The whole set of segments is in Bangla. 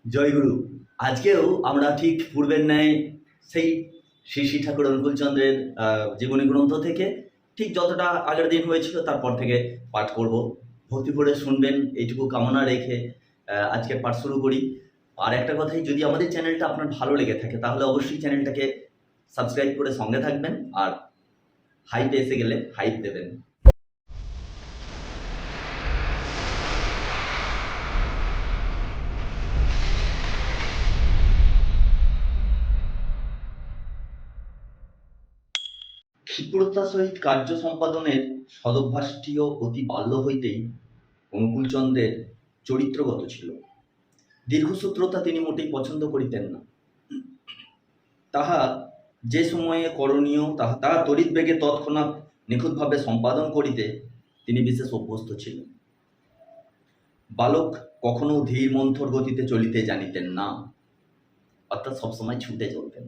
জয়গুরু। আজকেও আমরা ঠিক পূর্বের ন্যায় সেই শ্রী শ্রী ঠাকুর অনুকূলচন্দ্রের জীবনী গ্রন্থ থেকে ঠিক যতটা আগের দিন হয়েছিল তারপর থেকে পাঠ করব। ভক্তি ভরে শুনবেন এইটুকু কামনা রেখে আজকে পাঠ শুরু করি। আর একটা কথাই, যদি আমাদের চ্যানেলটা আপনার ভালো লেগে থাকে তাহলে অবশ্যই চ্যানেলটাকে সাবস্ক্রাইব করে সঙ্গে থাকবেন, আর হাইপ এসে গেলে হাইপ দেবেন। ক্ষিপ্রতার সহিত কার্য সম্পাদনের সদভ্যাসটিও অতি বাল্য হইতেই অনুকূলচন্দ্রের চরিত্রগত ছিল। দীর্ঘসূত্রতা তিনি মোটেই পছন্দ করিতেন না। তাহা যে সময়ে করণীয় তাহা তড়িৎ বেগে তৎক্ষণাৎ নিখুঁতভাবে সম্পাদন করিতে তিনি বিশেষ অভ্যস্ত ছিলেন। বালক কখনো ধীর মন্থর গতিতে চলিতে জানিতেন না, অর্থাৎ সবসময় ছুটে চলতেন।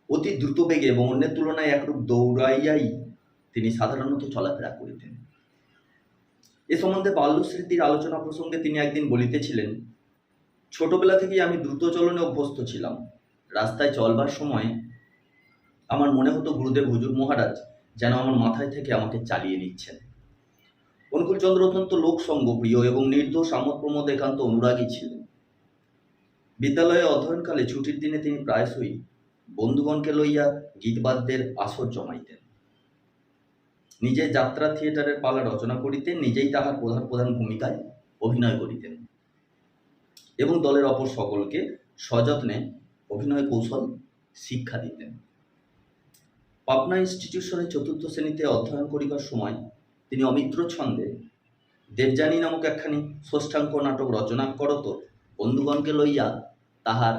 অতি দ্রুত বেগে এবং অন্যের তুলনায় একরূপ দৌড়াইয়াই তিনি সাধারণত চলাফেরা করিতেন। এ সম্বন্ধে বাল্যস্মৃতির আলোচনা প্রসঙ্গে তিনি একদিন বলিতেছিলেন, ছোটবেলা থেকেই আমি দ্রুত চলনে অভ্যস্ত ছিলাম। রাস্তায় চলবার সময় আমার মনে হতো গুরুদেব হুজুর মহারাজ যেন আমার মাথায় থেকে আমাকে চালিয়ে নিচ্ছেন। অনুকূলচন্দ্র অত্যন্ত লোকসঙ্গ প্রিয় এবং নির্দোষ আমোদ প্রমোদ একান্ত অনুরাগী ছিলেন। বিদ্যালয়ে অধ্যয়নকালে ছুটির দিনে তিনি প্রায়শই বন্ধুগণকে লইয়া গীতবাদ্যের আসর জমাইতেন। নিজে যাত্রা থিয়েটারের পালা রচনা করিতেন, নিজেই তাহার প্রধান প্রধান ভূমিকায় অভিনয় করিতেন এবং দলের অপর সকলকে সযত্নে অভিনয় কৌশল শিক্ষা দিতেন। পাবনা ইনস্টিটিউশনে চতুর্থ শ্রেণীতে অধ্যয়ন করিবার সময় তিনি অমিত্র ছন্দে দেবযানী নামক একখানি ষষ্ঠাঙ্ক নাটক রচনা করত বন্ধুগণকে লইয়া তাহার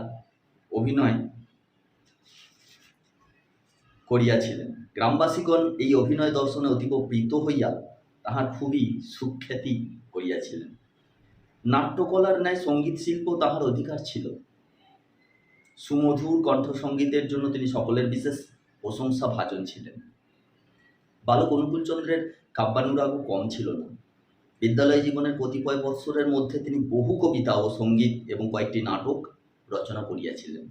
অভিনয় করিয়াছিলেন। গ্রামবাসীগণ এই অভিনয় দর্শনে অতীব প্রীত হইয়া তাহার খুবই সুখ্যাতি করিয়াছিলেন। নাট্যকলার ন্যায় সঙ্গীত শিল্প তাহার অধিকার ছিল। সুমধুর কণ্ঠসঙ্গীতের জন্য তিনি সকলের বিশেষ প্রশংসা ভাজন ছিলেন। বালক অনুকূলচন্দ্রের কাব্যানুরাগও কম ছিল না। বিদ্যালয় জীবনের কতিপয় বৎসরের মধ্যে তিনি বহু কবিতা ও সঙ্গীত এবং কয়েকটি নাটক রচনা করিয়াছিলেন।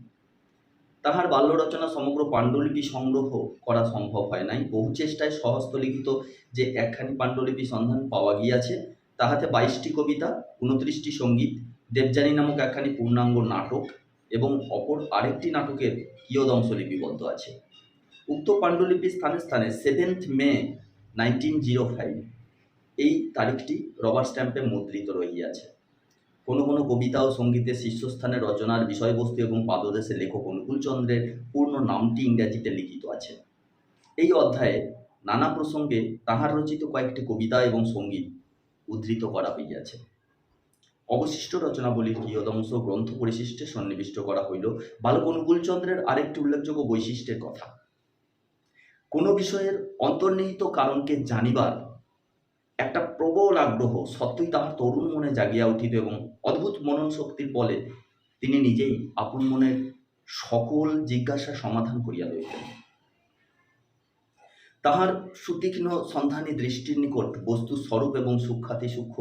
তাহার বাল্য রচনা সমগ্র পাণ্ডুলিপি সংগ্রহ করা সম্ভব হয় নাই। বহু চেষ্টায় স্বহস্তলিখিত যে একখানি পাণ্ডুলিপি সন্ধান পাওয়া গিয়াছে, তাহাতে 22টি কবিতা, 29টি সঙ্গীত, দেবযানী নামক একখানি পূর্ণাঙ্গ নাটক এবং অপর আরেকটি নাটকের কিয়দংশ লিপিবদ্ধ আছে। উক্ত পাণ্ডুলিপির স্থানে স্থানে 7th মে 1905 এই তারিখটি রবার স্ট্যাম্পে মুদ্রিত রহিয়াছে। কোনো কোনো কবিতা ও সঙ্গীতের শীর্ষস্থানে রচনার বিষয়বস্তু এবং পাদদেশে লেখক অনুকূলচন্দ্রের পূর্ণ নামটি ইংরেজিতে লিখিত আছে। এই অধ্যায়ে নানা প্রসঙ্গে তাহার রচিত কয়েকটি কবিতা এবং সঙ্গীত উদ্ধৃত করা হইয়াছে। অবশিষ্ট রচনাবলীর কিয়দংশ গ্রন্থ পরিশিষ্টে সন্নিবিষ্ট করা হইল। বালক অনুকূলচন্দ্রের আরেকটি উল্লেখযোগ্য বৈশিষ্ট্যের কথা। কোনো বিষয়ের অন্তর্নিহিত কারণকে জানিবার একটা প্রবল আগ্রহ সত্যই তাহার তরুণ মনে জাগিয়া উঠিত এবং অদ্ভুত মনন শক্তির বলে তিনি নিজেই আপন মনের সকল জিজ্ঞাসা সমাধান করিয়া লইতেন। তাহার সুতীক্ষ্ণ সন্ধানী দৃষ্টির নিকট বস্তুর স্বরূপ এবং সূক্ষ্মাতি সূক্ষ্ম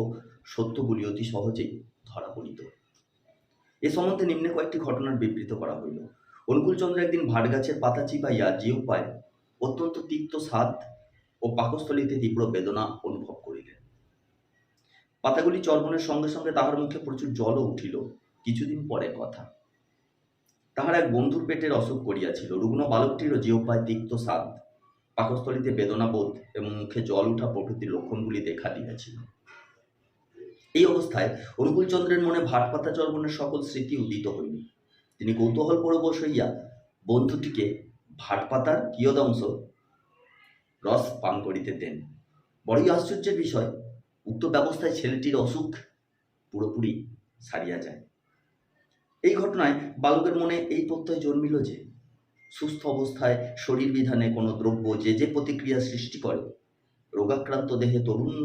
সত্যগুলি অতি সহজেই ধরা পড়িত। এ সম্বন্ধে নিম্নে কয়েকটি ঘটনার বিবৃত করা হইল। অনুকূলচন্দ্র একদিন ভাটগাছের পাতা চিবাইয়া যে উপায় অত্যন্ত তিক্ত স্বাদ ও পাকস্থলিতে তীব্র বেদনা অনুভব করিলেন। পাতাগুলি চর্বণের সঙ্গে সঙ্গে তাহার মুখে প্রচুর জলও উঠিল। কিছুদিন পরে কথা, তাহার এক বন্ধুর পেটের অসুখ করিয়াছিল। রুগ্ন বালকটিরও যে উপায় তিক্ত স্বাদ, পাকস্থলিতে বেদনাবোধ এবং মুখে জল উঠা প্রভৃতির লক্ষণগুলি দেখা দিয়াছিল। এই অবস্থায় অনুকূলচন্দ্রের মনে ভাটপাতা চর্বণের সকল স্মৃতি উদিত হইল। তিনি কৌতূহল পরবশ হইয়া বন্ধুটিকে ভাটপাতার কিয়দংশ রস পান করিতে দেন। বড়ই আশ্চর্যের বিষয়, উক্ত ব্যবস্থায় ছেলেটির অসুখ পুরোপুরি সারিয়া যায়। এই ঘটনায় বালকের মনে এই প্রত্যয় জন্মিল যে সুস্থ অবস্থায় শরীর বিধানে কোনো দ্রব্য যে যে প্রতিক্রিয়া সৃষ্টি করে, রোগাক্রান্ত দেহে তরুণ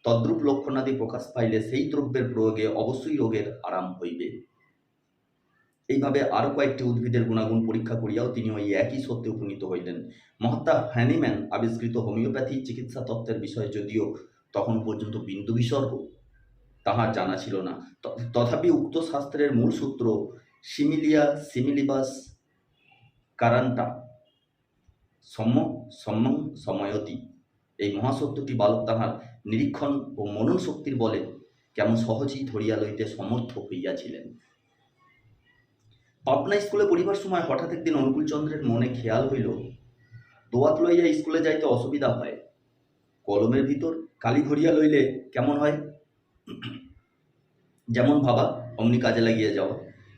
তদ্রূপ লক্ষণাদি প্রকাশ পাইলে সেই দ্রব্যের প্রয়োগে অবশ্যই রোগের আরাম হইবে। এইভাবে আরো কয়েকটি উদ্ভিদের গুণাগুণ পরীক্ষা করিয়াও তিনি ওই একই সত্যে উপনীত হইলেন। মহাত্মা হ্যানিম্যান আবিষ্কৃত হোমিওপ্যাথি চিকিৎসা তত্ত্বের বিষয়ে যদিও তখন পর্যন্ত বিন্দু বিসর্গ তাহার জানা ছিল না। তথাপি উক্ত শাস্ত্রের মূল সূত্র সিমিলিয়া সিমিলিবাস কারান্তা সম্যং সময়তি, এই মহাসত্যটি বালক তাহার নিরীক্ষণ ও মনন শক্তির বলে কেমন সহজেই ধরিয়া লইতে সমর্থ হইয়াছিলেন। পাবনা স্কুলে পড়িবার সময় হঠাৎ একদিন অনুকূলচন্দ্রের মনে খেয়াল হইল, দোয়াত লইয়া স্কুলে যাইতে অসুবিধা হয়, কলমের ভিতর কালি ভরিয়া লইলে কেমন হয়। যেমন ভাবা অমনি কাজে লাগিয়া যাওয়া।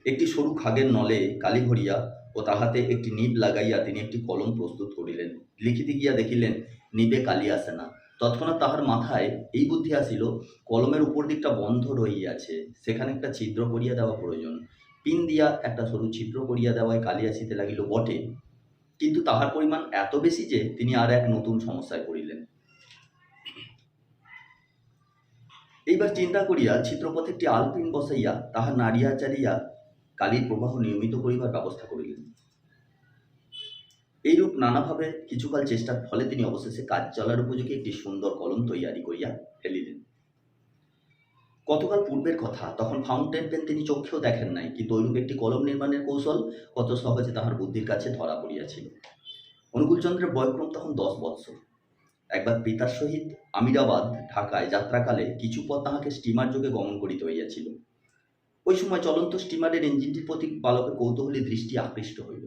একটি সরু খাগের নলে কালি ভরিয়া ও তাহাতে একটি নিব লাগাইয়া তিনি একটি কলম প্রস্তুত করিলেন। লিখিতে গিয়া দেখিলেন নিবে কালি আসে না। তৎক্ষণাৎ তাহার মাথায় এই বুদ্ধি আসিল, কলমের উপর দিকটা বন্ধ রহিয়াছে, সেখানে একটা ছিদ্র করিয়া দেওয়া প্রয়োজন। পিন দিয়া একটা সরু ছিদ্র করিয়া দেওয়ায় কালি আসিতে লাগিল বটে, কিন্তু তাহার পরিমাণ এত বেশি যে তিনি আর এক নতুন সমস্যায় পড়িলেন। এইবার চিন্তা করিয়া ছিদ্রপথে একটি আলপিন বসাইয়া তাহা নাড়িয়া চাড়িয়া কালির প্রবাহ নিয়মিত করিবার ব্যবস্থা করিলেন। এইরূপ নানাভাবে কিছুকাল চেষ্টার ফলে তিনি অবশেষে কাজ চলার উপযোগী একটি সুন্দর কলম তৈয়ারি করিয়া ফেলিলেন। কতকাল পূর্বের কথা, তখন ফাউন্টেন পেন তিনি চোখেও দেখেন নাই, কিন্তু ঐরূপ একটি কলম নির্মাণের কৌশল কত সহজে তাহার বুদ্ধির কাছে ধরা পড়িয়াছিল। অনুকূলচন্দ্রের বয়ক্রম তখন 10 বৎসর। একবার পিতার সহিত আমিরাবাদ ঢাকায় যাত্রাকালে কিছু পথ তাহাকে স্টিমার যোগে গমন করিতে হইয়াছিল। ওই সময় চলন্ত স্টিমারের ইঞ্জিনটির প্রতি বালকের কৌতূহলী দৃষ্টি আকৃষ্ট হইল।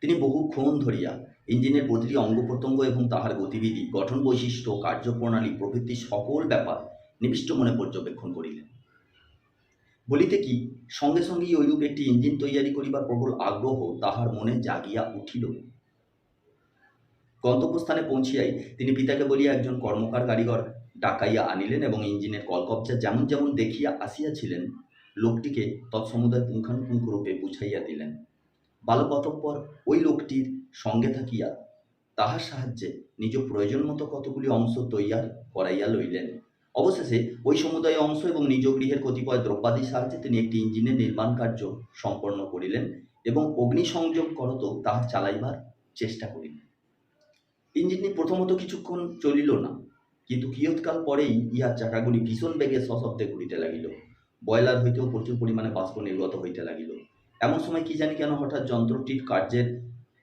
তিনি বহুক্ষণ ধরিয়া ইঞ্জিনের প্রতিটি অঙ্গ প্রত্যঙ্গ এবং তাহার গতিবিধি, গঠন বৈশিষ্ট্য, কার্যপ্রণালী প্রভৃতি সকল ব্যাপার নিবিষ্ট মনে পর্যবেক্ষণ করিলেন। বলিতে কি, সঙ্গে সঙ্গেই ঐরূপ একটি ইঞ্জিন তৈয়ারি করিবার প্রবল আগ্রহ তাহার মনে জাগিয়া উঠিল। গন্তব্যস্থানে পৌঁছিয়াই তিনি পিতাকে বলিয়া একজন কর্মকার কারিগর ডাকাইয়া আনিলেন এবং ইঞ্জিনের কলকবজা যেমন যেমন দেখিয়া আসিয়াছিলেন লোকটিকে তৎসমুদয় পুঙ্খানুপুঙ্খ রূপে বুঝাইয়া দিলেন। বালক অতঃপর ওই লোকটির সঙ্গে থাকিয়া তাহার সাহায্যে নিজ প্রয়োজন মতো কতগুলি অংশ তৈয়ার করাইয়া লইলেন। অবশেষে ওই সমুদয় অংশ এবং নিজ গৃহের কতিপয় দ্রব্যাদির সাহায্যে তিনি একটি ইঞ্জিনের নির্মাণ কার্য সম্পন্ন করিলেন এবং অগ্নিসংযোগ করত তাহা চালাইবার চেষ্টা করিলেন। ইঞ্জিনটি প্রথমত কিছুক্ষণ চলিল না, কিন্তু কিয়ৎকাল পরেই ইহার চাকাগুলি ভীষণ বেগে সশব্দে ঘুরিতে লাগিল। বয়লার হইতেও প্রচুর পরিমাণে বাষ্প নির্গত হইতে লাগিল। এমন সময় কি জানি কেন হঠাৎ যন্ত্রটির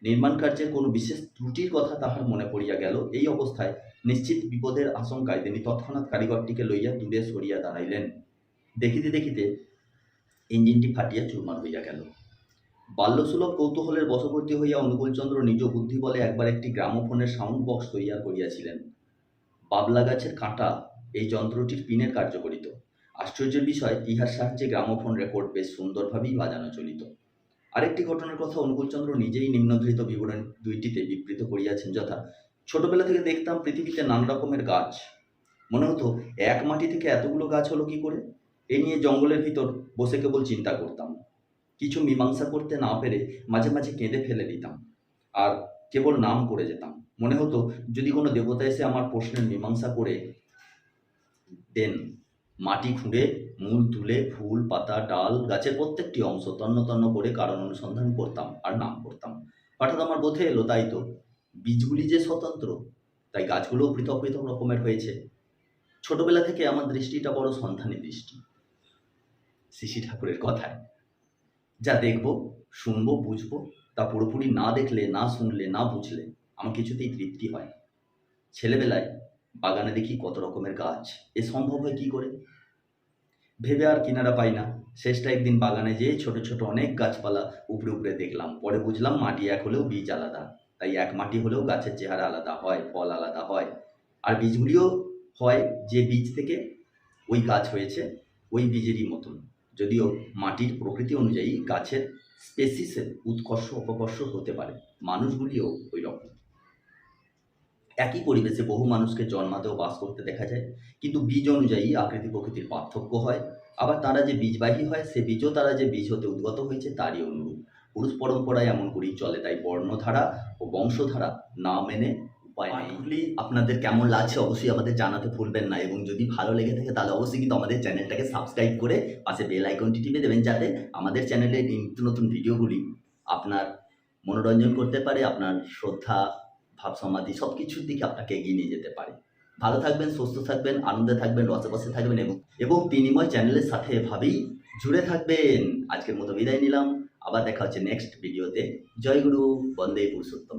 নির্মাণ কার্যের কোনো বিশেষ ত্রুটির কথা তাহার মনে পড়িয়া গেল। এই অবস্থায় নিশ্চিত বিপদের আশঙ্কায় তিনি তৎক্ষণাৎ কারিগরটিকে লইয়া দূরে সরিয়া দাঁড়াইলেন। দেখিতে দেখিতে ইঞ্জিনটি ফাটিয়া চুরমার হইয়া গেল। বাল্যসুলভ কৌতূহলের বশবর্তী হইয়া অনুকূলচন্দ্র নিজ বুদ্ধি বলে একবার একটি গ্রামোফোনের সাউন্ড বক্স তৈয়ার করিয়াছিলেন। বাবলা গাছের কাঁটা এই যন্ত্রটির পিনের কার্য করিত। আশ্চর্যের বিষয়, ইহার সাহায্যে গ্রামোফোন রেকর্ড বেশ সুন্দরভাবেই বাজানো চলিত। আরেকটি ঘটনার কথা অনুকূলচন্দ্র নিজেই নিম্নধৃত বিবরণ দুইটিতে বিবৃত করিয়াছেন, যথা: ছোটবেলা থেকে দেখতাম পৃথিবীতে নানা রকমের গাছ, মনে হতো এক মাটি থেকে এতগুলো গাছ হলো কি করে। এ নিয়ে জঙ্গলের ভিতর বসে কেবল চিন্তা করতাম। কিছু মীমাংসা করতে না পেরে মাঝে মাঝে কেঁদে ফেলে দিতাম আর কেবল নাম করে যেতাম। মনে হতো যদি কোনো দেবতা এসে আমার প্রশ্নের মীমাংসা করে দেন। মাটি খুঁড়ে মূল তুলে ফুল, পাতা, ডাল, গাছের প্রত্যেকটি অংশ তন্ন তন্ন করে কারণ অনুসন্ধান করতাম আর নাম করতাম। হঠাৎ আমার বোধে এলো, তাই তো, বীজগুলি যে স্বতন্ত্র, তাই গাছগুলোও পৃথক পৃথক রকমের হয়েছে। ছোটবেলা থেকে আমার দৃষ্টিটা বড় সন্ধানী দৃষ্টি। শ্রী ঠাকুরের কথায় যা দেখব, শুনবো, বুঝবো, তা পুরোপুরি না দেখলে, না শুনলে, না বুঝলে আমার কিছুতেই তৃপ্তি হয় না। ছেলেবেলায় বাগানে দেখি কত রকমের গাছ, এ সম্ভব হয় কি করে? ভেবে আর কিনারা পাই না। শেষটা একদিন বাগানে যেয়ে ছোট ছোট অনেক গাছপালা উপরে উপরে দেখলাম। পরে বুঝলাম মাটি এক হলেও বীজ আলাদা, তাই এক মাটি হলেও গাছের চেহারা আলাদা হয়, ফল আলাদা হয়, আর বীজগুলিও হয় যে বীজ থেকে ওই গাছ হয়েছে ওই বীজেরই মতন, যদিও মাটির প্রকৃতি অনুযায়ী গাছের স্পেসিসের উৎকর্ষ অপকর্ষ হতে পারে। মানুষগুলিও ওই রকম। একই পরিবেশে বহু মানুষকে জন্মাতেও বাস করতে দেখা যায়, কিন্তু বীজ অনুযায়ী আকৃতি প্রকৃতির পার্থক্য হয়। আবার তারা যে বীজবাহী হয়, সে বীজও তারা যে বীজ হতে উদ্গত হয়েছে তারই অনুরূপ। পুরুষ পরম্পরায় এমন করেই চলে, তাই বর্ণধারা ও বংশধারা না মেনে উপায় নেই। এগুলি আপনাদের কেমন লাগছে অবশ্যই আমাদের জানাতে ভুলবেন না, এবং যদি ভালো লেগে থাকে তাহলে অবশ্যই কিন্তু আমাদের চ্যানেলটাকে সাবস্ক্রাইব করে পাশে বেল আইকনটি টিপে দেবেন, যাতে আমাদের চ্যানেলের নিত্য নতুন ভিডিওগুলি আপনার মনোরঞ্জন করতে পারে, আপনার শ্রদ্ধা, ভাব সমাধি সব কিছুর দিকে আপনাকে এগিয়ে নিয়ে যেতে পারে। ভালো থাকবেন, সুস্থ থাকবেন, আনন্দে থাকবেন, রসে থাকবেন এবং তিনিময় চ্যানেলের সাথে এভাবেই জুড়ে থাকবেন। আজকের মতো বিদায় নিলাম। আবার দেখা হচ্ছে নেক্সট ভিডিওতে। জয় গুরু, বন্দে পুরুষোত্তম।